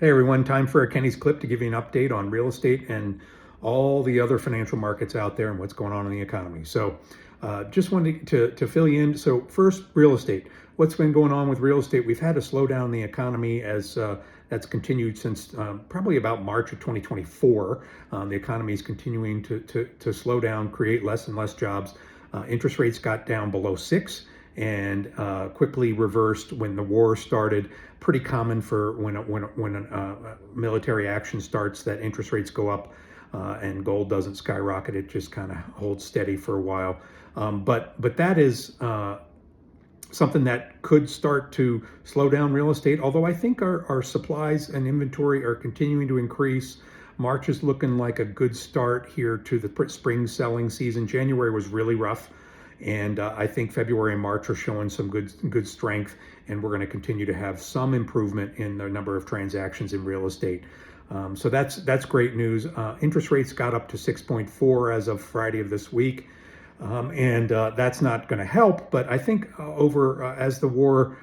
Hey everyone, time for a Kenny's Clip to give you an update on real estate and all the other financial markets out there and what's going on in the economy. Just wanted to fill you in. So, first, real estate. What's been going on with real estate? We've had a slowdown in the economy as that's continued since probably about March of 2024. The economy is continuing to slow down, create less and less jobs. Interest rates got down below 6 and quickly reversed when the war started. Pretty common for when military action starts that interest rates go up and gold doesn't skyrocket. It just kind of holds steady for a while. But that is something that could start to slow down real estate. Although I think our supplies and inventory are continuing to increase. March is looking like a good start here to the spring selling season. January was really rough. And I think February and March are showing some good strength, and we're going to continue to have some improvement in the number of transactions in real estate. So that's great news. Interest rates got up to 6.4 as of Friday of this week, and that's not going to help. But I think as the war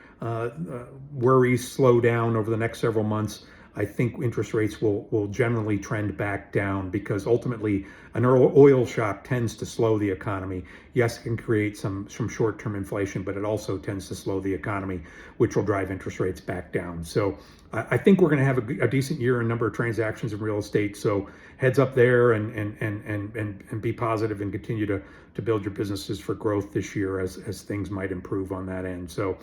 worries slow down over the next several months, I think interest rates will generally trend back down because ultimately an oil shock tends to slow the economy. Yes, it can create some short-term inflation, but it also tends to slow the economy, which will drive interest rates back down. So I think we're going to have a decent year in number of transactions in real estate. So heads up there and be positive and continue to build your businesses for growth this year as things might improve on that end. So.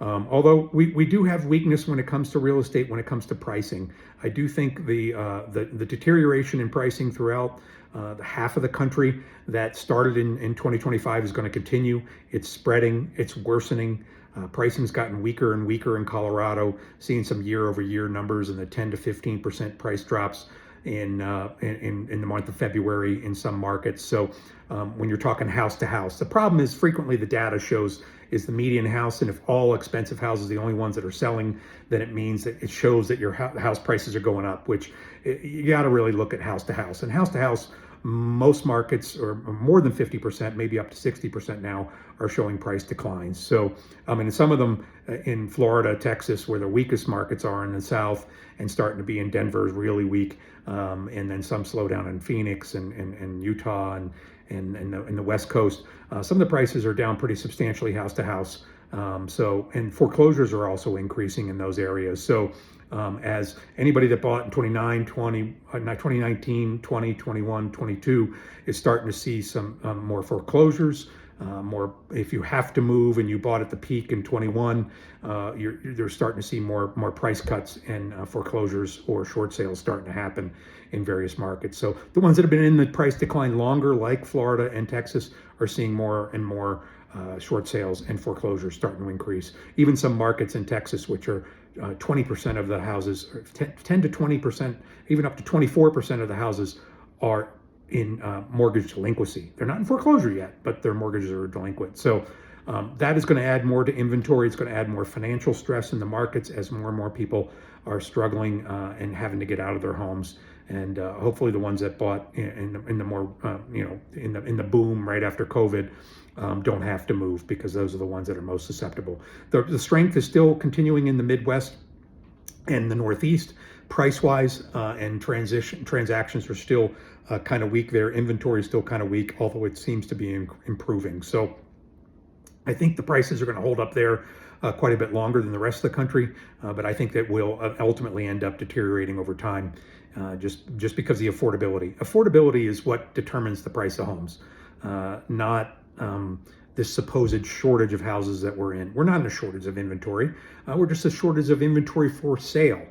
Although we do have weakness when it comes to real estate, when it comes to pricing, I do think the deterioration in pricing throughout the half of the country that started in 2025 is going to continue. It's spreading, it's worsening. Pricing's gotten weaker and weaker in Colorado, seeing some year-over-year numbers in the 10 to 15% price drops in the month of February in some markets. So when you're talking house to house, the problem is frequently the data shows is the median house, and if all expensive houses are the only ones that are selling, then it means that it shows that your house prices are going up, which you got to really look at house to house. And house to house, most markets, or more than 50%, maybe up to 60% now, are showing price declines. So, and some of them in Florida, Texas, where the weakest markets are in the South, and starting to be in Denver is really weak, and then some slowdown in Phoenix and Utah and in the West Coast. Some of the prices are down pretty substantially house to house. And foreclosures are also increasing in those areas. So as anybody that bought in 2019, 20, 21, 22 is starting to see some more foreclosures. More if you have to move and you bought at the peak in 21, you're starting to see more price cuts and foreclosures or short sales starting to happen in various markets. So the ones that have been in the price decline longer, like Florida and Texas, are seeing more and more short sales and foreclosures starting to increase. Even some markets in Texas, which are 20% of the houses, or 10 to 20%, even up to 24% of the houses are in mortgage delinquency. They're not in foreclosure yet, but their mortgages are delinquent. So that is going to add more to inventory. It's going to add more financial stress in the markets as more and more people are struggling and having to get out of their homes. And hopefully, the ones that bought in the more in the boom right after COVID don't have to move, because those are the ones that are most susceptible. The strength is still continuing in the Midwest and the Northeast, price-wise, and transactions are still kind of weak there. Inventory is still kind of weak, although it seems to be improving. So I think the prices are going to hold up there quite a bit longer than the rest of the country, but I think that will ultimately end up deteriorating over time, just because the affordability. Affordability is what determines the price of homes, not this supposed shortage of houses that we're in. We're not in a shortage of inventory. We're just a shortage of inventory for sale.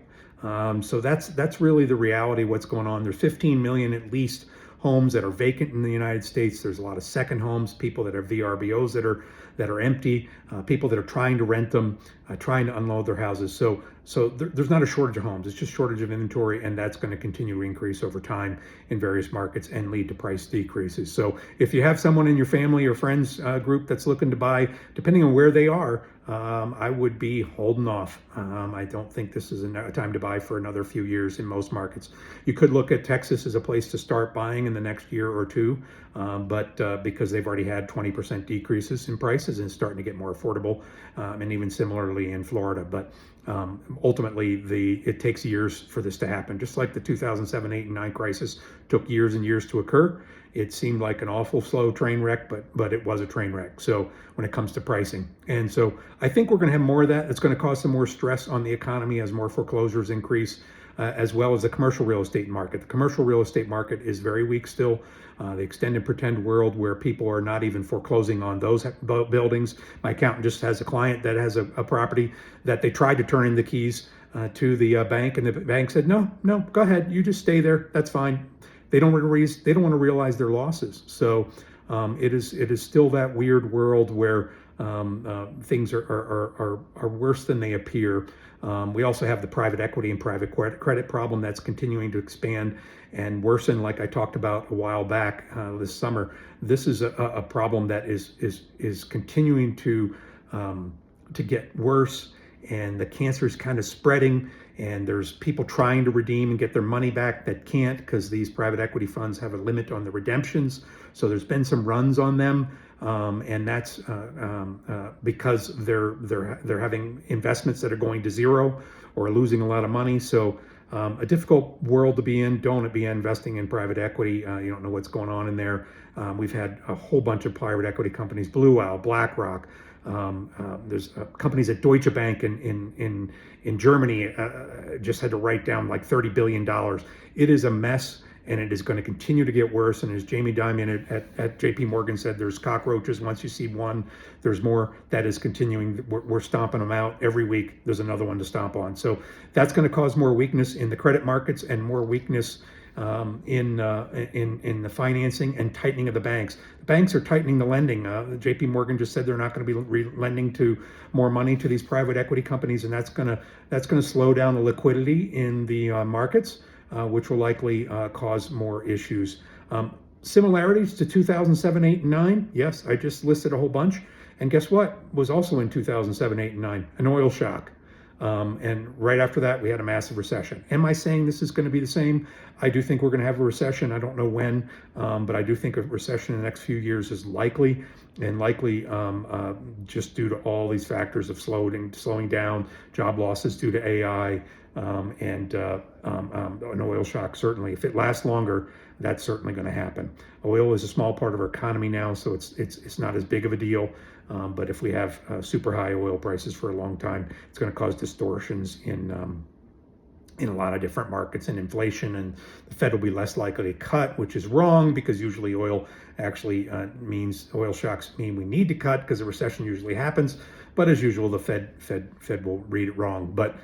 So that's really the reality of what's going on. There's 15 million at least homes that are vacant in the United States. There's a lot of second homes, people that are VRBOs that are empty, people that are trying to rent them, trying to unload their houses. So there's not a shortage of homes. It's just shortage of inventory, and that's going to continue to increase over time in various markets and lead to price decreases. So if you have someone in your family or friends group that's looking to buy, depending on where they are, I would be holding off. I don't think this is a time to buy for another few years in most markets. You could look at Texas as a place to start buying in the next year or two, but because they've already had 20% decreases in prices and it's starting to get more affordable, and even similarly in Florida. But ultimately, it takes years for this to happen. Just like the 2007, 8, and 9 crisis took years and years to occur. It seemed like an awful slow train wreck, but it was a train wreck. So when it comes to pricing, and so I think we're going to have more of that. It's going to cause some more stress on the economy as more foreclosures increase, as well as the commercial real estate market. The commercial real estate market is very weak still. The extend and pretend world where people are not even foreclosing on those buildings. My accountant just has a client that has a property that they tried to turn in the keys to the bank, and the bank said, no, go ahead, you just stay there, that's fine. They don't want to realize their losses. So it is still that weird world where things are worse than they appear. We also have the private equity and private credit problem that's continuing to expand and worsen, like I talked about a while back this summer. This is a problem that is continuing to get worse, and the cancer is kind of spreading, and there's people trying to redeem and get their money back that can't because these private equity funds have a limit on the redemptions. So there's been some runs on them, and that's because they're having investments that are going to zero or losing a lot of money. So a difficult world to be in. Don't be investing in private equity. You don't know what's going on in there. We've had a whole bunch of private equity companies, Blue Owl, BlackRock. There's companies at Deutsche Bank in Germany just had to write down like $30 billion. It is a mess, and it is going to continue to get worse. And as Jamie Dimon at JP Morgan said, there's cockroaches. Once you see one, there's more. That is continuing. We're stomping them out every week. There's another one to stomp on. So that's going to cause more weakness in the credit markets and more weakness in the financing and tightening of the banks. The banks are tightening the lending. JP Morgan just said they're not going to be lending to more money to these private equity companies, and that's going to slow down the liquidity in the markets, which will likely cause more issues. Similarities to 2007, 8, and 9. Yes, I just listed a whole bunch. And guess what was also in 2007, 8, and 9? An oil shock. And right after that, we had a massive recession. Am I saying this is going to be the same? I do think we're going to have a recession. I don't know when, but I do think a recession in the next few years is likely, and likely just due to all these factors of slowing down, job losses due to AI, and an oil shock. Certainly, if it lasts longer, that's certainly going to happen. Oil is a small part of our economy now, so it's not as big of a deal. But if we have super high oil prices for a long time, it's going to cause distortions in a lot of different markets and inflation, and the Fed will be less likely to cut, which is wrong because usually oil actually means oil shocks mean we need to cut because a recession usually happens. But as usual, the Fed will read it wrong. But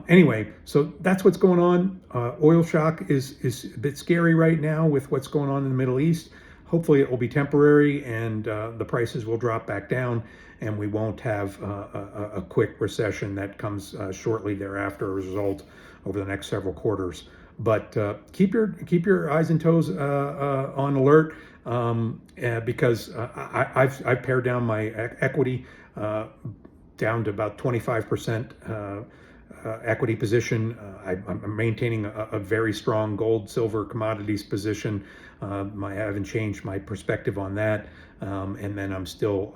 anyway, so that's what's going on. Oil shock is a bit scary right now with what's going on in the Middle East. Hopefully it will be temporary, and the prices will drop back down, and we won't have a quick recession that comes shortly thereafter as a result over the next several quarters. But keep your eyes and toes on alert, because I've pared down my equity down to about 25% equity position. I'm maintaining a very strong gold, silver, commodities position. I haven't changed my perspective on that. And then I've still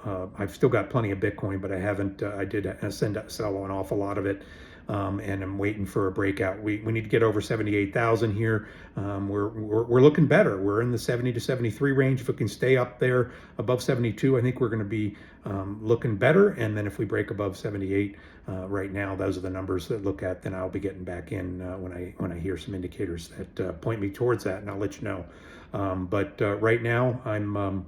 got plenty of Bitcoin, but I did sell an awful lot of it. And I'm waiting for a breakout. We need to get over 78,000 here. We're looking better. We're in the 70 to 73 range. If we can stay up there above 72, I think we're going to be looking better. And then if we break above 78 right now, those are the numbers that look at. Then I'll be getting back in when I hear some indicators that point me towards that, and I'll let you know. But right now I'm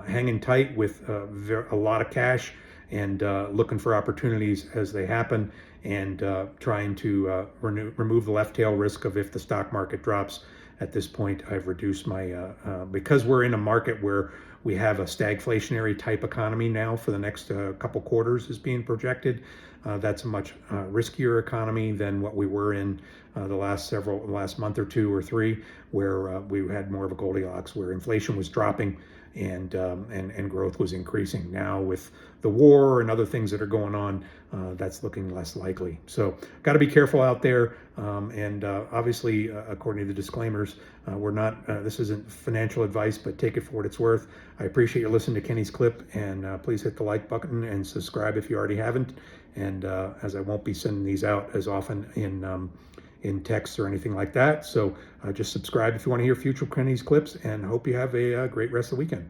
hanging tight with a lot of cash and looking for opportunities as they happen, and trying to remove the left tail risk of if the stock market drops. At this point, I've reduced my because we're in a market where We have a stagflationary type economy now for the next couple quarters is being projected. That's a much riskier economy than what we were in the last month or two or three, where we had more of a Goldilocks, where inflation was dropping and growth was increasing. Now with the war and other things that are going on, that's looking less likely. So got to be careful out there. And obviously, according to the disclaimers, we're not. This isn't financial advice, but take it for what it's worth. I appreciate you listening to Kenny's Clip, and please hit the like button and subscribe if you already haven't. And as I won't be sending these out as often in text or anything like that. So just subscribe if you want to hear future Kenny's Clips, and hope you have a great rest of the weekend.